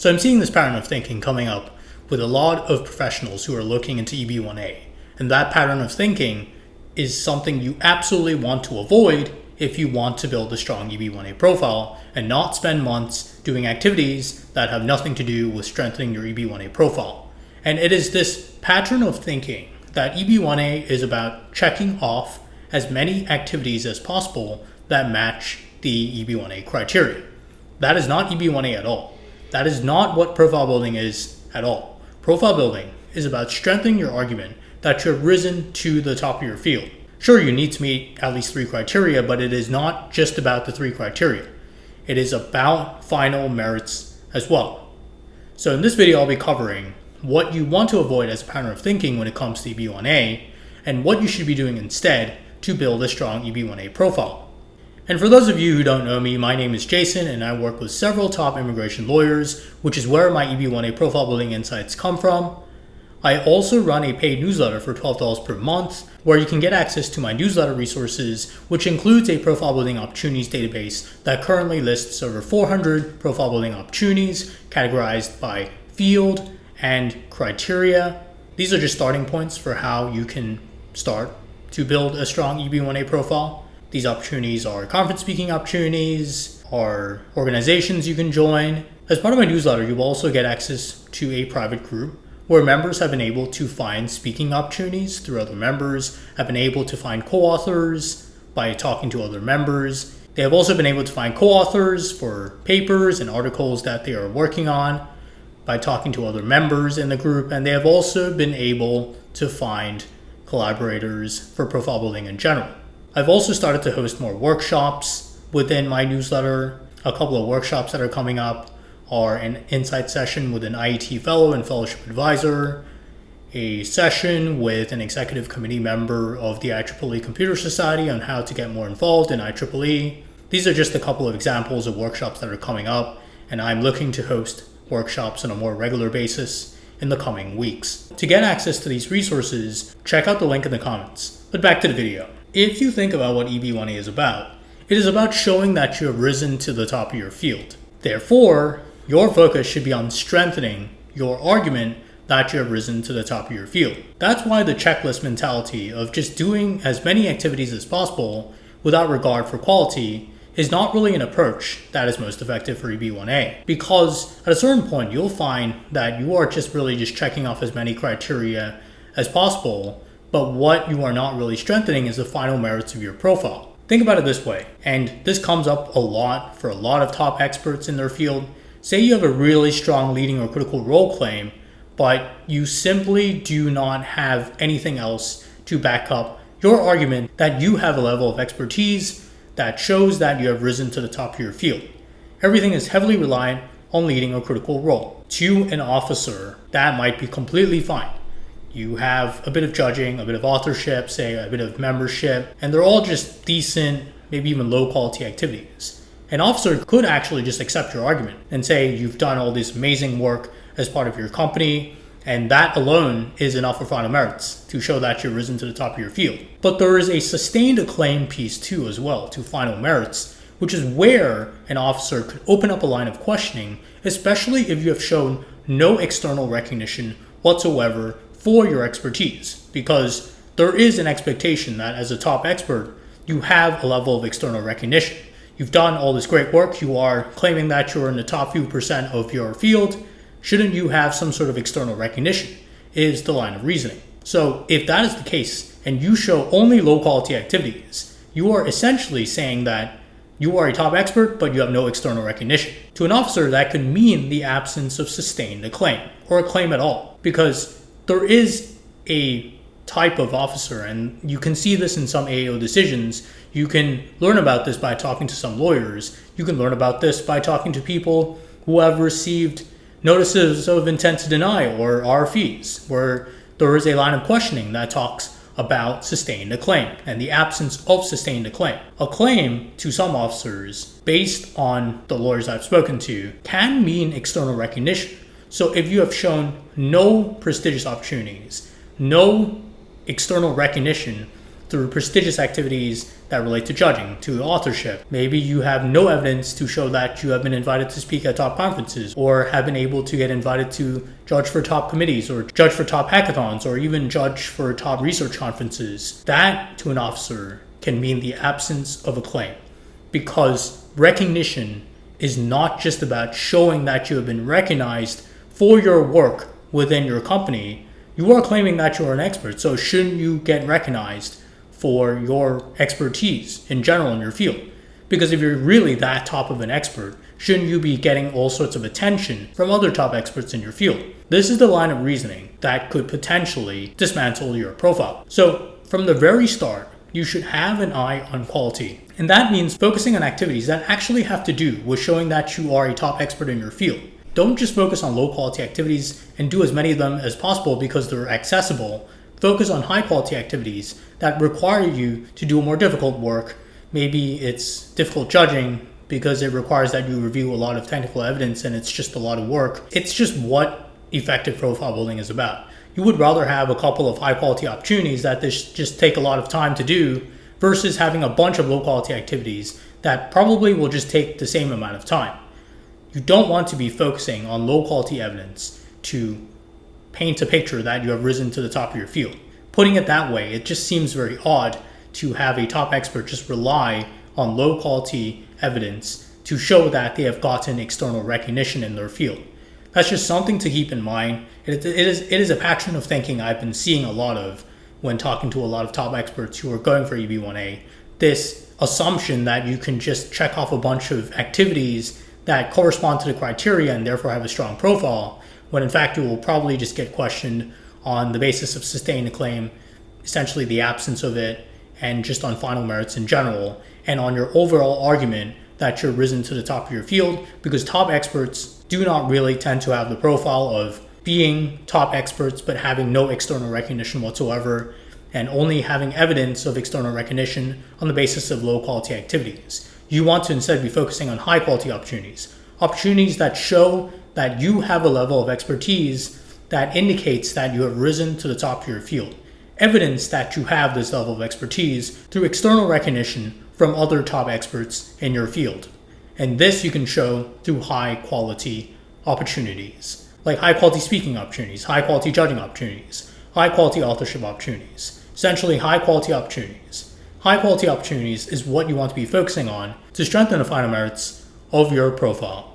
So I'm seeing this pattern of thinking coming up with a lot of professionals who are looking into EB-1A. And that pattern of thinking is something you absolutely want to avoid if you want to build a strong EB-1A profile and not spend months doing activities that have nothing to do with strengthening your EB-1A profile. And it is this pattern of thinking that EB-1A is about checking off as many activities as possible that match the EB-1A criteria. That is not EB-1A at all. That is not what profile building is at all. Profile building is about strengthening your argument that you have risen to the top of your field. Sure, you need to meet at least 3 criteria, but it is not just about the 3 criteria. It is about final merits as well. So in this video, I'll be covering what you want to avoid as a pattern of thinking when it comes to EB-1A and what you should be doing instead to build a strong EB-1A profile. And for those of you who don't know me, my name is Jason and I work with several top immigration lawyers, which is where my EB-1A profile building insights come from. I also run a paid newsletter for $12 per month, where you can get access to my newsletter resources, which includes a profile building opportunities database that currently lists over 400 profile building opportunities categorized by field and criteria. These are just starting points for how you can start to build a strong EB-1A profile. These opportunities are conference speaking opportunities, are organizations you can join. As part of my newsletter, you will also get access to a private group where members have been able to find speaking opportunities through other members, have been able to find co-authors by talking to other members. They have also been able to find co-authors for papers and articles that they are working on by talking to other members in the group. And they have also been able to find collaborators for profile building in general. I've also started to host more workshops within my newsletter. A couple of workshops that are coming up are an insight session with an IET fellow and fellowship advisor, a session with an executive committee member of the IEEE Computer Society on how to get more involved in IEEE. These are just a couple of examples of workshops that are coming up, and I'm looking to host workshops on a more regular basis in the coming weeks. To get access to these resources, check out the link in the comments. But back to the video. If you think about what EB-1A is about, it is about showing that you have risen to the top of your field. Therefore, your focus should be on strengthening your argument that you have risen to the top of your field. That's why the checklist mentality of just doing as many activities as possible without regard for quality is not really an approach that is most effective for EB-1A. Because at a certain point, you'll find that you are just checking off as many criteria as possible, but what you are not really strengthening is the final merits of your profile. Think about it this way, and this comes up a lot for a lot of top experts in their field. Say you have a really strong leading or critical role claim, but you simply do not have anything else to back up your argument that you have a level of expertise that shows that you have risen to the top of your field. Everything is heavily reliant on leading or critical role. To an officer, that might be completely fine. You have a bit of judging, a bit of authorship, say a bit of membership, and they're all just decent, maybe even low quality activities. An officer could actually just accept your argument and say you've done all this amazing work as part of your company, and that alone is enough for final merits to show that you've risen to the top of your field. But there is a sustained acclaim piece too as well to final merits, which is where an officer could open up a line of questioning, especially if you have shown no external recognition whatsoever for your expertise, because there is an expectation that as a top expert, you have a level of external recognition. You've done all this great work. You are claiming that you're in the top few percent of your field. Shouldn't you have some sort of external recognition? Is the line of reasoning. So if that is the case and you show only low quality activities, you are essentially saying that you are a top expert, but you have no external recognition. To an officer, that could mean the absence of sustained acclaim or acclaim at all, because there is a type of officer, and you can see this in some AAO decisions. You can learn about this by talking to some lawyers. You can learn about this by talking to people who have received notices of intent to deny or RFEs, where there is a line of questioning that talks about sustained acclaim and the absence of sustained acclaim. Acclaim to some officers, based on the lawyers I've spoken to, can mean external recognition. So if you have shown no prestigious opportunities, no external recognition through prestigious activities that relate to judging, to authorship. Maybe you have no evidence to show that you have been invited to speak at top conferences, or have been able to get invited to judge for top committees, or judge for top hackathons, or even judge for top research conferences. That, to an officer, can mean the absence of acclaim, because recognition is not just about showing that you have been recognized for your work within your company. You are claiming that you're an expert, so shouldn't you get recognized for your expertise in general in your field? Because if you're really that top of an expert, shouldn't you be getting all sorts of attention from other top experts in your field? This is the line of reasoning that could potentially dismantle your profile. So from the very start, you should have an eye on quality. And that means focusing on activities that actually have to do with showing that you are a top expert in your field. Don't just focus on low quality activities and do as many of them as possible because they're accessible. Focus on high quality activities that require you to do more difficult work. Maybe it's difficult judging because it requires that you review a lot of technical evidence and it's just a lot of work. It's just what effective profile building is about. You would rather have a couple of high quality opportunities that just take a lot of time to do versus having a bunch of low quality activities that probably will just take the same amount of time. You don't want to be focusing on low quality evidence to paint a picture that you have risen to the top of your field. Putting it that way, it just seems very odd to have a top expert just rely on low quality evidence to show that they have gotten external recognition in their field. That's just something to keep in mind. It is a pattern of thinking I've been seeing a lot of when talking to a lot of top experts who are going for EB-1A. This assumption that you can just check off a bunch of activities that correspond to the criteria and therefore have a strong profile, when in fact you will probably just get questioned on the basis of sustained acclaim, essentially the absence of it, and just on final merits in general, and on your overall argument that you're risen to the top of your field, because top experts do not really tend to have the profile of being top experts but having no external recognition whatsoever, and only having evidence of external recognition on the basis of low quality activities. You want to instead be focusing on high quality opportunities that show that you have a level of expertise that indicates that you have risen to the top of your field. Evidence that you have this level of expertise through external recognition from other top experts in your field. And this you can show through high quality opportunities, like high quality speaking opportunities, high quality judging opportunities, high quality authorship opportunities, essentially high quality opportunities. High quality opportunities is what you want to be focusing on to strengthen the final merits of your profile.